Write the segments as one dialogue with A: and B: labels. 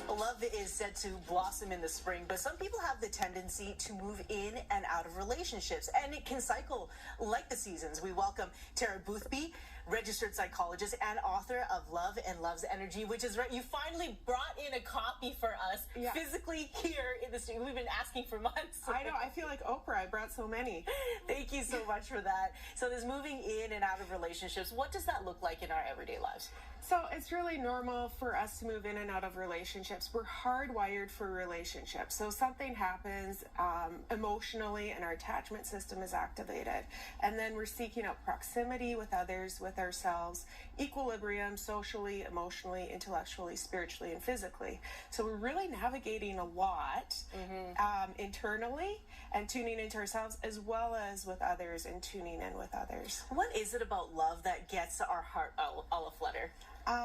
A: Love is said to blossom in the spring, but some people have the tendency to move in and out of relationships, and it can cycle like the seasons. We welcome Tara Boothby, registered psychologist and author of Love and Love's Energy, which is right. You finally brought in a copy for us physically here in the studio. We've been asking for months.
B: I know. I feel like Oprah. I brought so many.
A: Thank you so much for that. So this moving in and out of relationships, what does that look like in our everyday lives?
B: So it's really normal for us to move in and out of relationships. We're hardwired for relationships. So something happens emotionally and our attachment system is activated. And then we're seeking out proximity with others, with ourselves, equilibrium socially, emotionally, intellectually, spiritually, and physically. So we're really navigating a lot internally and tuning into ourselves as well as with others and tuning in with others.
A: What is it about love that gets our heart all a-flutter?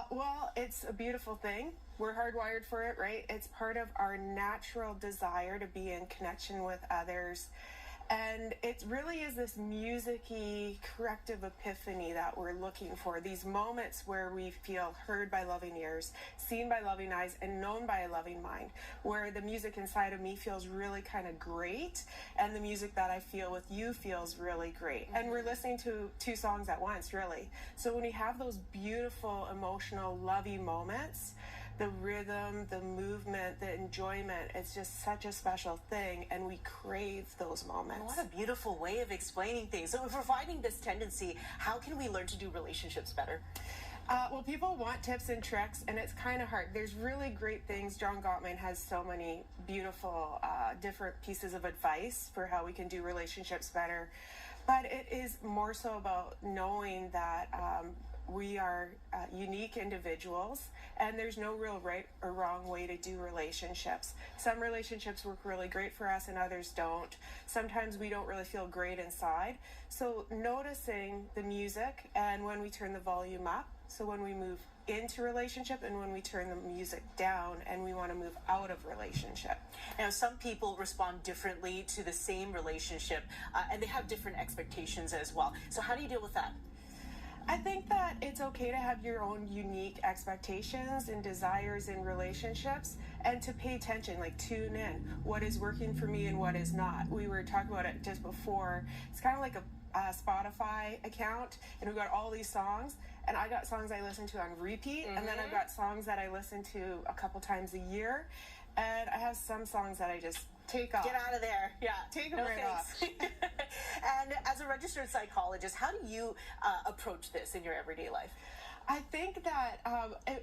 B: Well, it's a beautiful thing. We're hardwired for it, right? It's part of our natural desire to be in connection with others. And it really is this musicy corrective epiphany that we're looking for. These moments where we feel heard by loving ears, seen by loving eyes, and known by a loving mind. Where the music inside of me feels really kind of great, and the music that I feel with you feels really great. And we're listening to two songs at once, really. So when we have those beautiful, emotional, lovey moments, the rhythm, the movement, the enjoyment, it's just such a special thing, and we crave those moments.
A: What a beautiful way of explaining things. So if we're finding this tendency, how can we learn to do relationships better?
B: Well, people want tips and tricks, and it's kind of hard. There's really great things. John Gottman has so many beautiful different pieces of advice for how we can do relationships better. But it is more so about knowing that we are unique individuals, and there's no real right or wrong way to do relationships. Some relationships work really great for us and others don't. Sometimes we don't really feel great inside. So noticing the music and when we turn the volume up, so when we move into relationship and when we turn the music down and we want to move out of relationship.
A: Now, some people respond differently to the same relationship, and they have different expectations as well. So how do you deal with that?
B: I think that it's okay to have your own unique expectations and desires in relationships and to pay attention, like tune in. What is working for me and what is not. We were talking about it just before. It's kind of like a Spotify account, and we've got all these songs, and I got songs I listen to on repeat, and then I've got songs that I listen to a couple times a year, and I have some songs that I just take off.
A: Get out of there. Yeah.
B: Take them right off.
A: And as a registered psychologist, how do you approach this in your everyday life?
B: I think that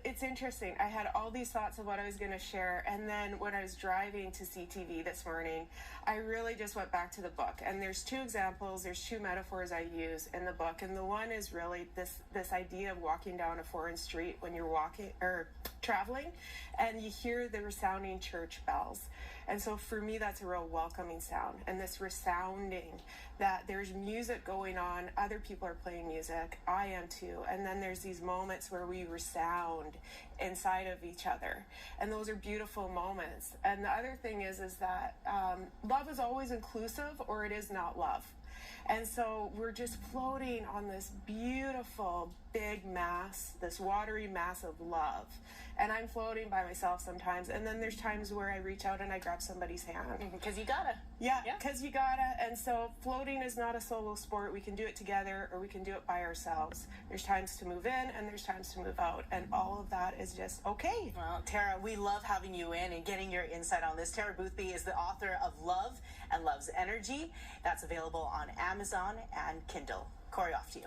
B: it's interesting. I had all these thoughts of what I was going to share, and then when I was driving to CTV this morning, I really just went back to the book. And there's two examples, there's two metaphors I use in the book, and the one is really this idea of walking down a foreign street when you're walking or traveling, and you hear the resounding church bells. And so for me, that's a real welcoming sound, and this resounding, that there's music going on, other people are playing music, I am too, and then there's these moments where we resound inside of each other, and those are beautiful moments. And the other thing is that love is always inclusive, or it is not love. And so we're just floating on this beautiful big mass, this watery mass of love. And I'm floating by myself sometimes. And then there's times where I reach out and I grab somebody's hand.
A: Because you gotta.
B: Yeah, because you gotta. And so floating is not a solo sport. We can do it together or we can do it by ourselves. There's times to move in and there's times to move out. And all of that is just okay.
A: Well, Tara, we love having you in and getting your insight on this. Tara Boothby is the author of Love and Love's Energy. That's available on Amazon and Kindle. Corey, off to you.